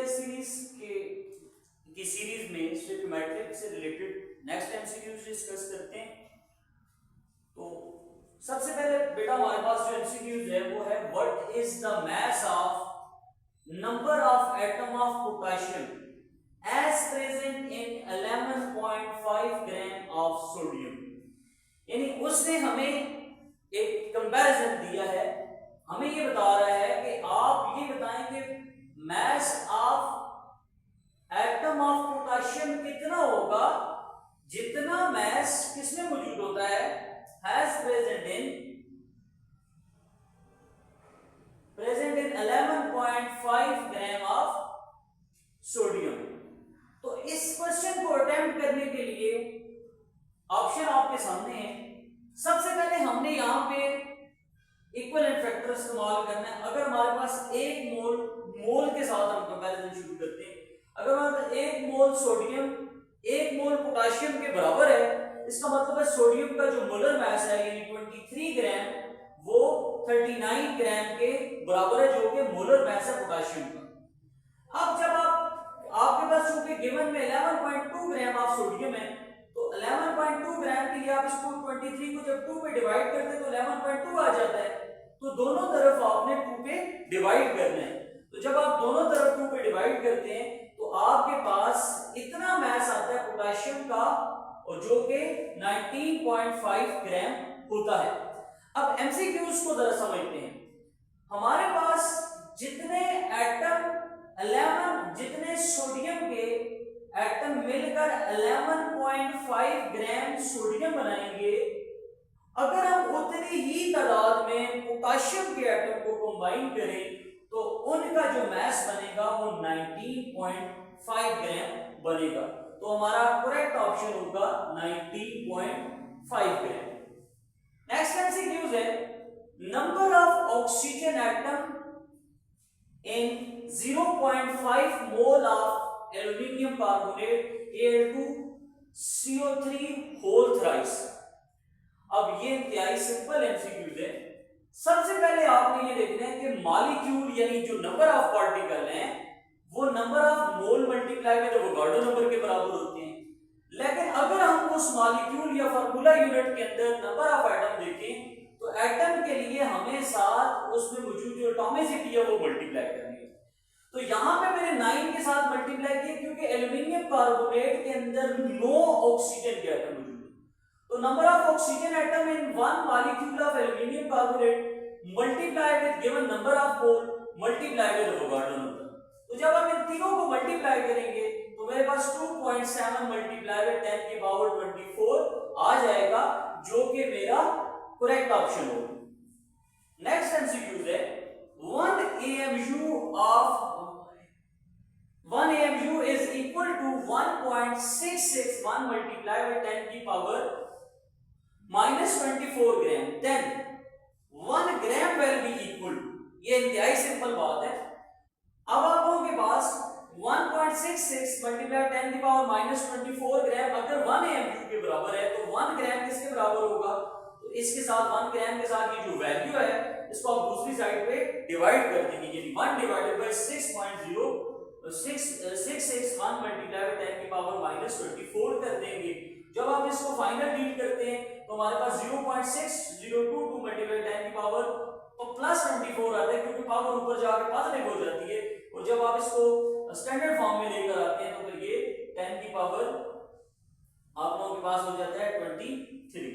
Series की series में Swift matric से रिलेटेड नेक्स्ट एमसीक्यूज डिस्कस करते हैं। तो सबसे पहले बेटा हमारे पास जो एमसीक्यूज है वो है what is the mass of number of atom of potassium as present in 11.5 gram of sodium. यानी उसने हमें एक कंपैरिजन दिया है, हमें ये बता रहा है कि आप ये बताएं कि mass of atom of potassium कितना होगा जितना मास किसमें मौजूद होता है has present in 11.5 gram of sodium. तो इस क्वेश्चन को अटेम्प्ट करने के लिए ऑप्शन आपके सामने है। सबसे पहले हमने यहां पे इक्विवेलेंट फैक्टर इस्तेमाल करना है। अगर हमारे पास एक मोल के साथ हम कंपैरिजन शुरू करते हैं, अगर हमारे पास एक मोल सोडियम एक मोल पोटेशियम के बराबर है, इसका मतलब है सोडियम का जो मोलर मास है यानी 23 ग्राम वो 39 ग्राम के बराबर है जो कि मोलर मास है पोटेशियम का। अब जब आपके पास चूंकि गिवन में 11.2 ग्राम ऑफ सोडियम है तो 11.2 ग्राम के लिए आप इसको 23 को जब 2 पे डिवाइड करते हैं तो 11.2 आ जाता है। तो दोनों तरफ आपने 2 पे डिवाइड करना है। तो जब आप दोनों तरफ 2 पे डिवाइड करते हैं तो आपके पास इतना मास आता है पोटेशियम का और जो कि 19.5 ग्राम होता है। अब एमसीक्यूज को जरा समझते हैं। हमारे पास जितने एटम 11 जितने सोडियम के एटम मिलकर 11.5 ग्राम सोडियम बनाएंगे, अगर हम उतनी ही तादाद में पोटेशियम के एटम को कंबाइन करें तो उनका जो मास बनेगा वो 19.5 ग्राम बनेगा। तो हमारा करेक्ट ऑप्शन होगा 19.5 ग्राम। नेक्स्ट एमसीक्यूज है number of oxygen atom in 0.5 mole of aluminium carbonate Al2CO3 whole thrice। अब ये इंतहाई सिंपल एमसीक्यूज है। सबसे पहले आपने ये देखना है कि मॉलिक्यूल यानी जो नंबर ऑफ पार्टिकल हैं वो number of mole multiply with Avogadro number के बराबर होते हैं। लेकिन अगर हम उस मॉलिक्यूल या फार्मूला यूनिट के अंदर नंबर ऑफ एटम देखें तो एटम के लिए हमें साथ उसमें मौजूद जो एटॉमिसिटी है वो मल्टीप्लाई करनी है। तो यहां पे मैंने 9 के साथ मल्टीप्लाई किया क्योंकि एल्यूमिनियम कार्बोनेट के अंदर 9 ऑक्सीजन के एटम मौजूद है। तो number of oxygen atom in one molecule of aluminium carbonate multiply with given number of mole multiply with Avogadro number. तो जब हम इन तीनों को मल्टीप्लाई करेंगे तो मेरे पास 2.7 मल्टीप्लाई विद 10 की पावर 24 आ जाएगा जो कि मेरा करेक्ट ऑप्शन होगा। नेक्स्ट एमसीक्यूज है 1 AMU is equal to 1.661 multiplied by 10 की power -24 gram, then 1 gram will be equal। ये इंतहाई सिंपल बात है। अब आप लोगों के पास 1.66 मल्टीप्लाई 10 की पावर -24 ग्राम अगर 1 AMU के बराबर है तो 1 ग्राम किसके बराबर होगा? तो इसके साथ 1 ग्राम के साथ ये जो वैल्यू है इसको आप दूसरी साइड पे डिवाइड कर देंगे यानी 1 डिवाइडेड बाय 6.0661 मल्टीप्लाई बाय 10 की पावर -24 कर देंगे। जब आप इसको फाइनल डील करते हैं तो हमारे पास 0.6022 मल्टीप्लाई 10 की पावर तो +24 आता है क्योंकि पावर ऊपर जाकर पॉजिटिव हो जाती है। और जब आप इसको स्टैंडर्ड फॉर्म में लेकर आते हैं तो फिर ये 10 की पावर आप लोगों के पास हो जाता है 23।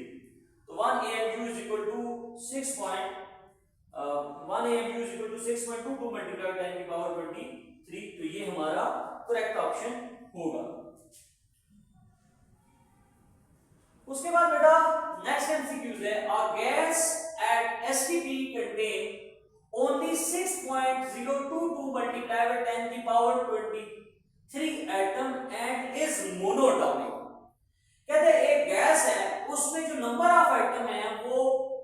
तो 1 AMU is equal to 6.22 multiply 10 की पावर 23। तो ये हमारा करेक्ट ऑप्शन होगा। उसके बाद बेटा नेक्स्ट एमसीक्यूज है a gas at STP contain only 6.022 multiply by 10 की power 23 atom and is monoatomic. कहते हैं एक गैस है उसमें जो नंबर ऑफ एटम है वो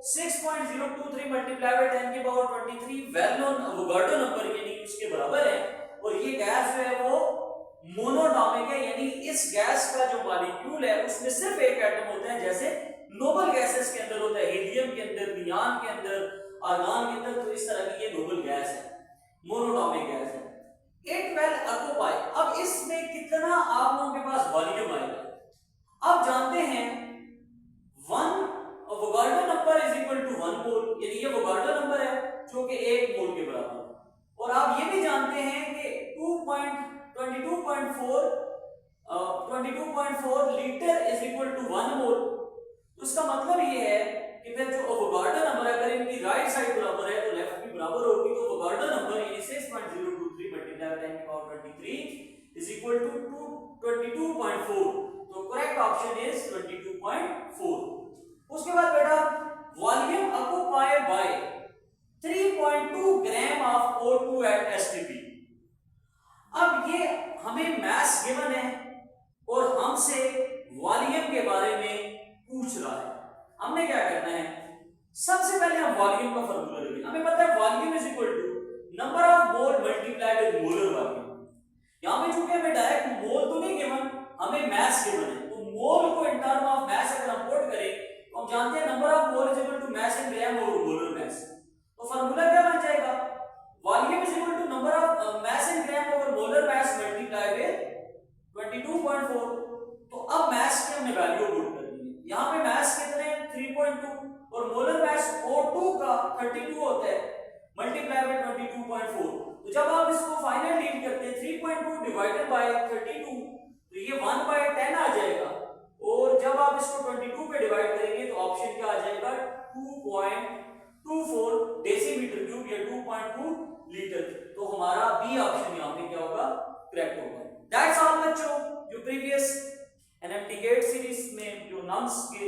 6.023 मल्टीप्लाई बाय 10 की power 23 well known Avogadro number यानी उसके बराबर है। और ये गैस जो है वो मोनोटॉमिक है यानी इस गैस का जो मॉलिक्यूल है उसमें सिर्फ एक एटम होता है जैसे नोबल गैसेस के अंदर होता है, हीलियम के अंदर, नियॉन के अंदर, आर्गन के अंदर। तो इस तरह की ये नोबल गैस है, मोनोटॉमिक गैस है। It will occupy. अब इसमें कितना आप लोगों के पास वॉल्यूम आएगा? आप जानते हैं वन वोगार्डो number is equal to 1 mole, यानी ये वोगार्डो नंबर है जो कि 1 मोल के बराबर है। और आप ये भी जानते हैं कि 22.4 लीटर इज इक्वल टू 1 मोल। तो इसका मतलब ये है कि फिर जो वोगार्डो नंबर है, अगर इनकी राइट साइड बराबर है तो लेफ्ट भी बराबर होगी, तो वोगार्डो नंबर यानी 6.023 मल्टीप्लाई 10 की पावर 23 इज इक्वल टू 22.4। तो करेक्ट ऑप्शन इज 22.4। उसके बाद बेटा volume occupied by 3.2 gram of O2 at STP। अब ये हमें मास गिवन है और हमसे वॉल्यूम के बारे में पूछ रहा है। हमने क्या करना है, सबसे पहले हम वॉल्यूम का फार्मूला लिखेंगे। हमें पता है volume is equal to number of mole multiplied with molar volume. यहां पे चूंकि हमें डायरेक्ट मोल तो नहीं गिवन, हमें मास गिवन है, तो मोल को इन टर्म ऑफ मास अगर हम पुट करें तो हम जानते हैं number of mole is equal to mass in gram और मोलर मास। तो फार्मूला क्या बन जाएगा, volume is equal to number of mass in gram over molar mass multiply with 22.4। तो अब मास की हमने वैल्यू पुट कर दी है। यहां पे मास कितने हैं 3.2 और मोलर मास O2 का 32 होता है मल्टीप्लाई बाय 22.4। तो जब आप इसको फाइनल लीव करते हैं 3.2 डिवाइडेड बाय 32 तो ये 1/10 आ जाएगा, और जब आप इसको 22 पे डिवाइड करेंगे तो ऑप्शन क्या आ जाएगा 2.24 डेसीमीटर क्यूब या 2.2 लीटर। तो हमारा बी ऑप्शन यहां पे क्या होगा, करेक्ट होगा। दैट्स ऑल बच्चों। जो प्रीवियस एनएमटी गेट सीरीज में जो नम्स के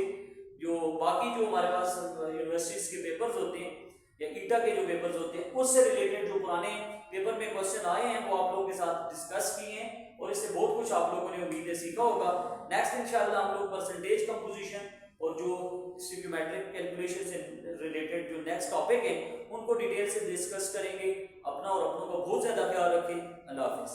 जो बाकी जो हमारे पास यूनिवर्सिटीज के पेपर्स होते हैं या ईटा के जो पेपर्स होते हैं उससे रिलेटेड जो पुराने पेपर में क्वेश्चन आए हैं वो आप लोगों के साथ डिस्कस किए हैं, और इससे बहुत कुछ आप लोगों ने उम्मीद है सीखा होगा। नेक्स्ट इंशाल्लाह हम लोग परसेंटेज कंपोजिशन और जो स्टोइकियोमेट्रिक कैलकुलेशन से रिलेटेड जो नेक्स्ट टॉपिक है उनको डिटेल से डिस्कस करेंगे। अपना और अपनों का बहुत ज्यादा ख्याल रखें। अल्लाह हाफिज।